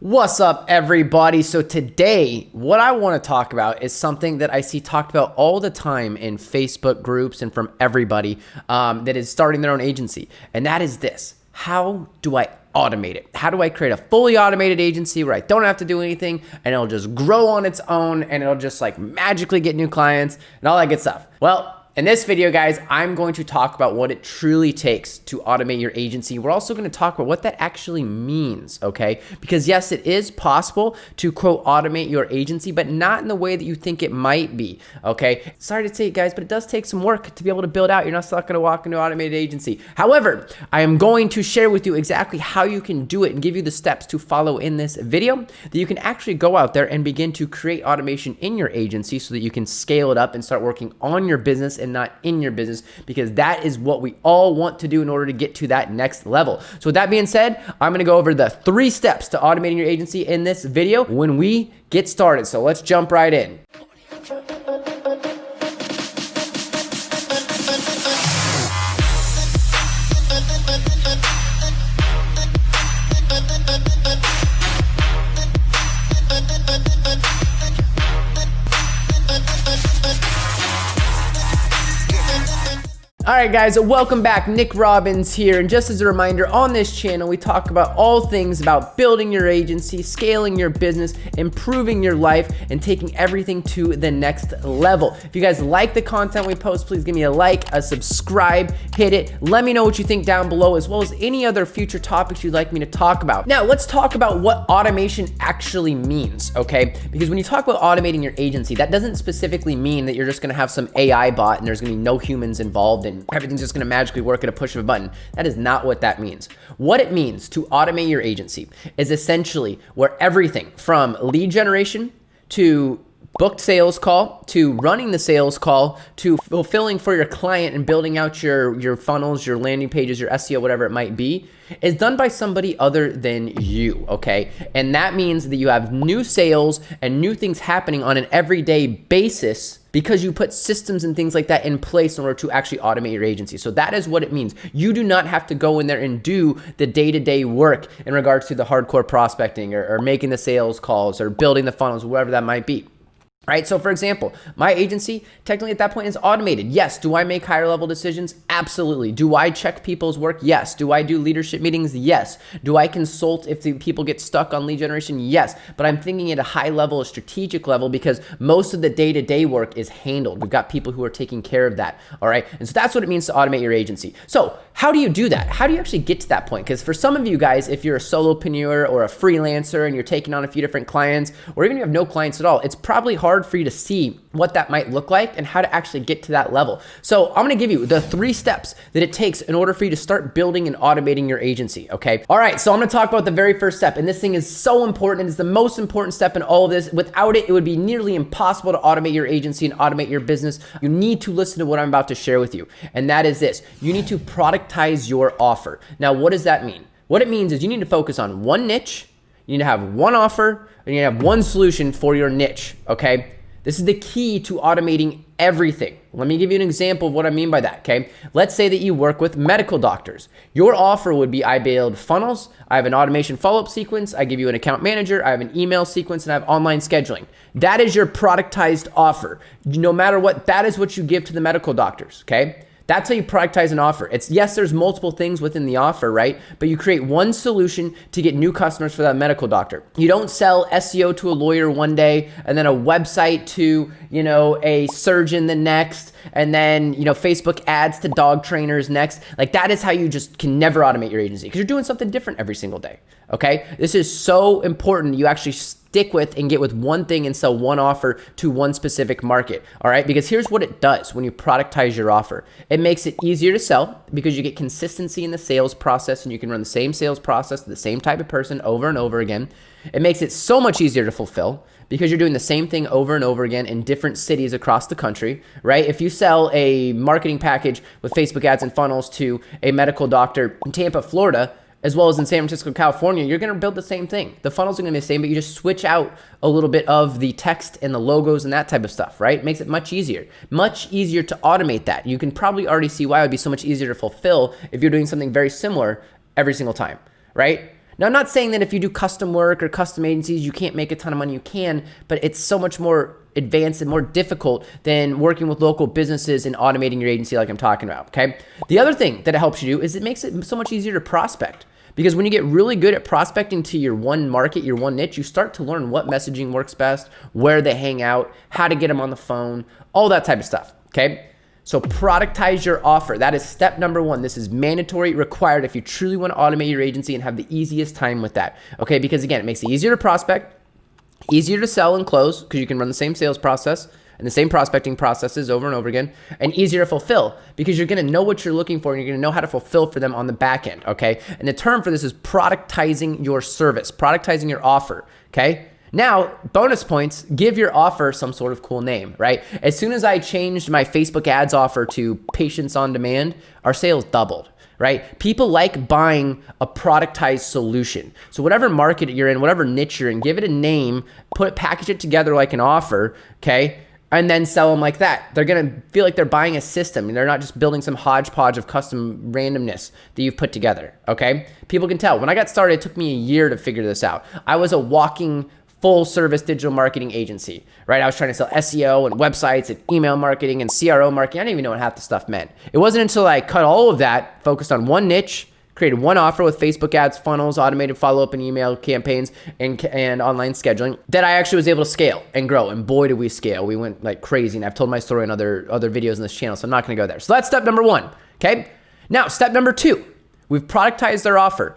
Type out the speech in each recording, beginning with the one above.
What's up, everybody? So today, what I want to talk about is something that I see talked about all the time in Facebook groups and from everybody that is starting their own agency. And that is this: how do I automate it? How do I create a fully automated agency where I don't have to do anything and it'll just grow on its own and it'll just like magically get new clients and all that good stuff? Well, in this video, guys, I'm going to talk about what it truly takes to automate your agency. We're also going to talk about what that actually means, okay? Because yes, it is possible to, quote, automate your agency, but not in the way that you think it might be, okay? Sorry to say it, guys, but it does take some work to be able to build out. You're not going to walk into an automated agency. However, I am going to share with you exactly how you can do it and give you the steps to follow in this video that you can actually go out there and begin to create automation in your agency so that you can scale it up and start working on your business and not in your business, because that is what we all want to do in order to get to that next level. So with that being said, I'm going to go over the 3 steps to automating your agency in this video when we get started. So let's jump right in. All right, guys, welcome back. Nick Robbins here. And just as a reminder, on this channel, we talk about all things about building your agency, scaling your business, improving your life, and taking everything to the next level. If you guys like the content we post, please give me a like, a subscribe, hit it. Let me know what you think down below, as well as any other future topics you'd like me to talk about. Now, let's talk about what automation actually means, okay? Because when you talk about automating your agency, that doesn't specifically mean that you're just gonna have some AI bot and there's gonna be no humans involved and everything's just gonna magically work at a push of a button. That is not what that means. What it means to automate your agency is essentially where everything from lead generation to booked sales call, to running the sales call, to fulfilling for your client and building out your funnels, your landing pages, your SEO, whatever it might be, is done by somebody other than you, okay? And that means that you have new sales and new things happening on an everyday basis because you put systems and things like that in place in order to actually automate your agency. So that is what it means. You do not have to go in there and do the day-to-day work in regards to the hardcore prospecting or making the sales calls or building the funnels, whatever that might be. Right? So for example, my agency technically at that point is automated. Yes. Do I make higher level decisions? Absolutely. Do I check people's work? Yes. Do I do leadership meetings? Yes. Do I consult if the people get stuck on lead generation? Yes. But I'm thinking at a high level, a strategic level, because most of the day-to-day work is handled. We've got people who are taking care of that. All right. And so that's what it means to automate your agency. So how do you do that? How do you actually get to that point? Because for some of you guys, if you're a solopreneur or a freelancer and you're taking on a few different clients, or even you have no clients at all, it's probably hard for you to see what that might look like and how to actually get to that level. So I'm going to give you the 3 steps that it takes in order for you to start building and automating your agency, okay? All right, so I'm going to talk about the very first step, and this thing is so important. It's the most important step in all of this. Without it, it would be nearly impossible to automate your agency and automate your business. You need to listen to what I'm about to share with you, and that is this: you need to productize your offer. Now, what does that mean? What it means is you need to focus on one niche, you need to have one offer, and you need to have one solution for your niche, okay? This is the key to automating everything. Let me give you an example of what I mean by that, okay? Let's say that you work with medical doctors. Your offer would be: I build funnels, I have an automation follow-up sequence, I give you an account manager, I have an email sequence, and I have online scheduling. That is your productized offer. No matter what, that is what you give to the medical doctors, okay? That's how you productize an offer. It's, yes, there's multiple things within the offer, right? But you create one solution to get new customers for that medical doctor. You don't sell SEO to a lawyer one day and then a website to, a surgeon the next, and then, Facebook ads to dog trainers next. Like, that is how you just can never automate your agency, because you're doing something different every single day, okay? This is so important. You actually stick with and get with one thing and sell one offer to one specific market, all right? Because here's what it does when you productize your offer. It makes it easier to sell because you get consistency in the sales process, and you can run the same sales process to the same type of person over and over again. It makes it so much easier to fulfill because you're doing the same thing over and over again in different cities across the country, right? If you sell a marketing package with Facebook ads and funnels to a medical doctor in Tampa, Florida, as well as in San Francisco, California, you're going to build the same thing. The funnels are going to be the same, but you just switch out a little bit of the text and the logos and that type of stuff, right? It makes it much easier to automate that. You can probably already see why it would be so much easier to fulfill if you're doing something very similar every single time, right? Now, I'm not saying that if you do custom work or custom agencies, you can't make a ton of money. You can, but it's so much more advanced and more difficult than working with local businesses and automating your agency like I'm talking about, okay? The other thing that it helps you do is it makes it so much easier to prospect. Because when you get really good at prospecting to your one market, your one niche, you start to learn what messaging works best, where they hang out, how to get them on the phone, all that type of stuff, okay? So productize your offer. That is step number one. This is mandatory, required if you truly want to automate your agency and have the easiest time with that, okay? Because again, it makes it easier to prospect, easier to sell and close because you can run the same sales process and the same prospecting processes over and over again, and easier to fulfill because you're gonna know what you're looking for and you're gonna know how to fulfill for them on the back end, okay? And the term for this is productizing your service, productizing your offer, okay? Now, bonus points, give your offer some sort of cool name, right? As soon as I changed my Facebook ads offer to Patients on Demand, our sales doubled, right? People like buying a productized solution. So whatever market you're in, whatever niche you're in, give it a name, package it together like an offer, okay? And then sell them like that. They're gonna feel like they're buying a system and they're not just building some hodgepodge of custom randomness that you've put together, okay? People can tell. When I got started, it took me a year to figure this out. I was a walking full service digital marketing agency, right? I was trying to sell SEO and websites and email marketing and CRO marketing. I didn't even know what half the stuff meant. It wasn't until I cut all of that, focused on one niche, created one offer with Facebook ads, funnels, automated follow-up and email campaigns, and online scheduling, that I actually was able to scale and grow. And boy, did we scale. We went like crazy. And I've told my story in other videos on this channel, so I'm not gonna go there. So that's step number one, okay? Now, step number two, we've productized our offer.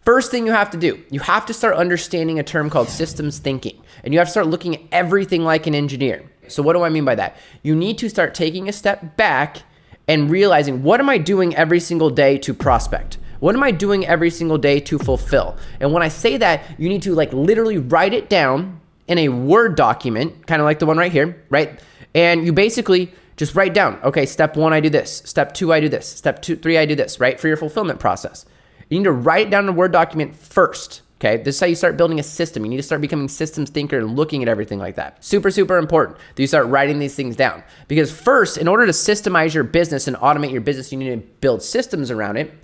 First thing you have to do, you have to start understanding a term called systems thinking. And you have to start looking at everything like an engineer. So what do I mean by that? You need to start taking a step back and realizing, what am I doing every single day to prospect? What am I doing every single day to fulfill? And when I say that, you need to like literally write it down in a Word document, kind of like the one right here, right? And you basically just write down, okay, step one, I do this. Step two, I do this. Step three, I do this, right? For your fulfillment process. You need to write it down in a Word document first, okay? This is how you start building a system. You need to start becoming systems thinker and looking at everything like that. Super, super important that you start writing these things down. Because first, in order to systemize your business and automate your business, you need to build systems around it.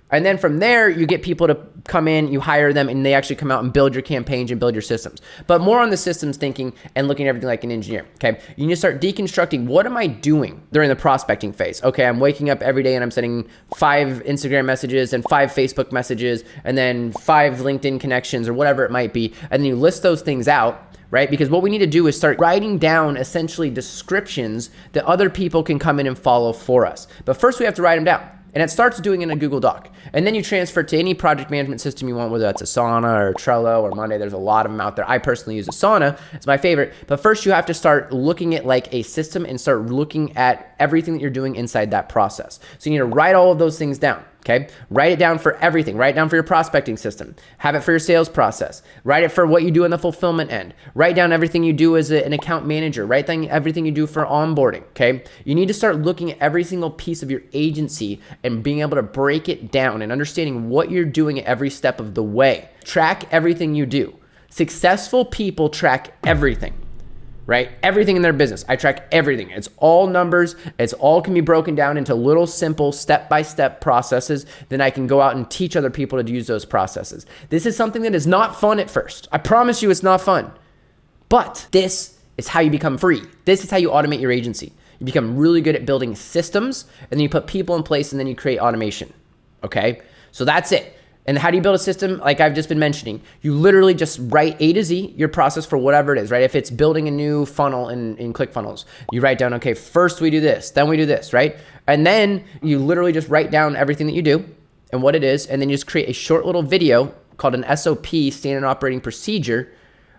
And then from there, you get people to come in, you hire them, and they actually come out and build your campaigns and build your systems. But more on the systems thinking and looking at everything like an engineer, okay? You need to start deconstructing, what am I doing during the prospecting phase? Okay, I'm waking up every day and I'm sending 5 Instagram messages and 5 Facebook messages and then 5 LinkedIn connections or whatever it might be. And then you list those things out, right? Because what we need to do is start writing down essentially descriptions that other people can come in and follow for us. But first we have to write them down. And it starts doing in a Google Doc. And then you transfer to any project management system you want, whether that's Asana or Trello or Monday. There's a lot of them out there. I personally use Asana. It's my favorite. But first you have to start looking at like a system and start looking at everything that you're doing inside that process. So you need to write all of those things down. Okay, write it down for everything. Write it down for your prospecting system. Have it for your sales process. Write it for what you do in the fulfillment end. Write down everything you do as an account manager. Write down everything you do for onboarding, okay? You need to start looking at every single piece of your agency and being able to break it down and understanding what you're doing at every step of the way. Track everything you do. Successful people track everything. Right? Everything in their business. I track everything. It's all numbers. It's all can be broken down into little simple step-by-step processes. Then I can go out and teach other people to use those processes. This is something that is not fun at first. I promise you it's not fun. But this is how you become free. This is how you automate your agency. You become really good at building systems, and then you put people in place, and then you create automation. Okay? So that's it. And how do you build a system? Like I've just been mentioning, you literally just write A to Z, your process for whatever it is, right? If it's building a new funnel in ClickFunnels, you write down, okay, first we do this, then we do this, right? And then you literally just write down everything that you do and what it is, and then you just create a short little video called an SOP, standard operating procedure,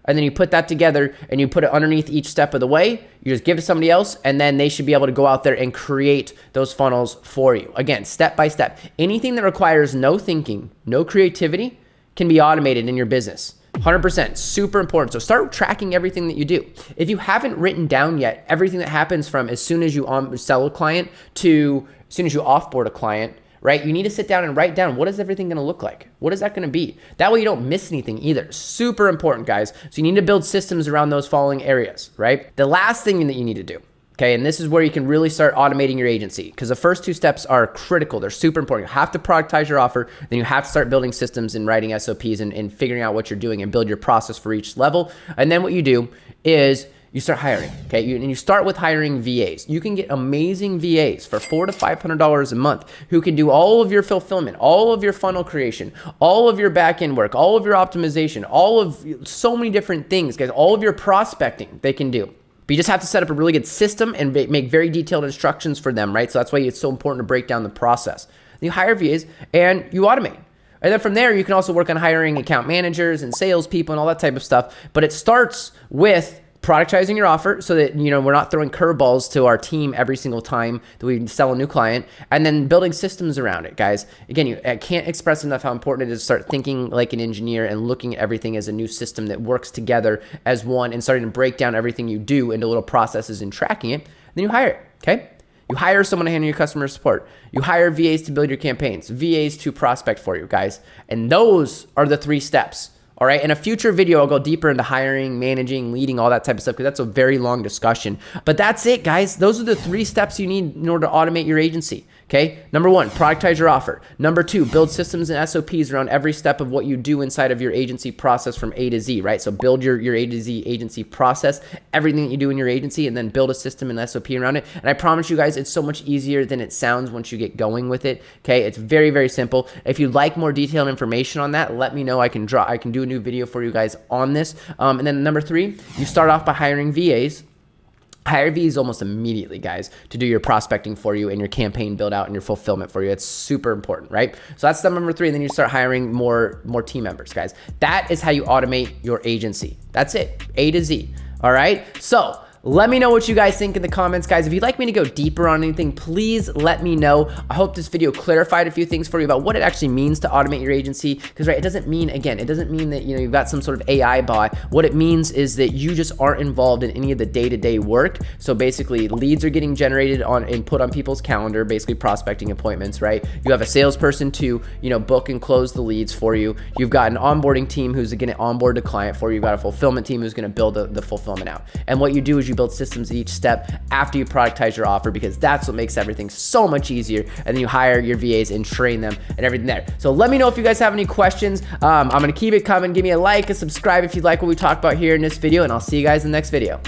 and then you put that together and you put it underneath each step of the way. You just give it to somebody else, and then they should be able to go out there and create those funnels for you. Again, step by step. Anything that requires no thinking, no creativity can be automated in your business. 100%, super important. So start tracking everything that you do. If you haven't written down yet everything that happens from as soon as you sell a client to as soon as you offboard a client, right? You need to sit down and write down, what is everything going to look like? What is that going to be? That way you don't miss anything either. Super important, guys. So you need to build systems around those following areas, right? The last thing that you need to do, Okay, and this is where you can really start automating your agency, because the first 2 steps are critical. They're super important. You have to productize your offer, then you have to start building systems and writing SOPs and figuring out what you're doing and build your process for each level. And then what you do is you start hiring, okay? And you start with hiring VAs. You can get amazing VAs for $400 to $500 a month who can do all of your fulfillment, all of your funnel creation, all of your back-end work, all of your optimization, all of so many different things, guys. All of your prospecting they can do. But you just have to set up a really good system and make very detailed instructions for them, right? So that's why it's so important to break down the process. Then you hire VAs and you automate. And then from there, you can also work on hiring account managers and salespeople and all that type of stuff. But it starts with productizing your offer so that, you know, we're not throwing curveballs to our team every single time that we sell a new client, and then building systems around it, guys. Again, I can't express enough how important it is to start thinking like an engineer and looking at everything as a new system that works together as one, and starting to break down everything you do into little processes and tracking it. Then you hire it, okay? You hire someone to handle your customer support. You hire VAs to build your campaigns, VAs to prospect for you, guys. And those are the 3 steps. All right, in a future video, I'll go deeper into hiring, managing, leading, all that type of stuff, because that's a very long discussion. But that's it, guys. Those are the 3 steps you need in order to automate your agency, okay? Number 1, productize your offer. Number 2, build systems and SOPs around every step of what you do inside of your agency process from A to Z, right? So build your A to Z agency process, everything that you do in your agency, and then build a system and SOP around it. And I promise you guys, it's so much easier than it sounds once you get going with it, okay? It's very, very simple. If you'd like more detailed information on that, let me know. I can do a new video for you guys on this. And then number 3, you start off by hiring VAs. Hire VAs almost immediately, guys, to do your prospecting for you and your campaign build out and your fulfillment for you. It's super important, right? So that's step number 3. And then you start hiring more team members, guys. That is how you automate your agency. That's it, A to Z. All right. So let me know what you guys think in the comments, guys. If you'd like me to go deeper on anything, please let me know. I hope this video clarified a few things for you about what it actually means to automate your agency. Because, right, it doesn't mean, again, it doesn't mean that, you know, you've got some sort of AI bot. What it means is that you just aren't involved in any of the day-to-day work. So basically, leads are getting generated on and put on people's calendar, basically prospecting appointments, right? You have a salesperson to, you know, book and close the leads for you. You've got an onboarding team who's going to onboard the client for you. You've got a fulfillment team who's going to build the fulfillment out. And what you do is you build systems at each step after you productize your offer, because that's what makes everything so much easier. And then you hire your VAs and train them and everything there. So let me know if you guys have any questions. I'm going to keep it coming. Give me a like, a subscribe if you like what we talked about here in this video, and I'll see you guys in the next video.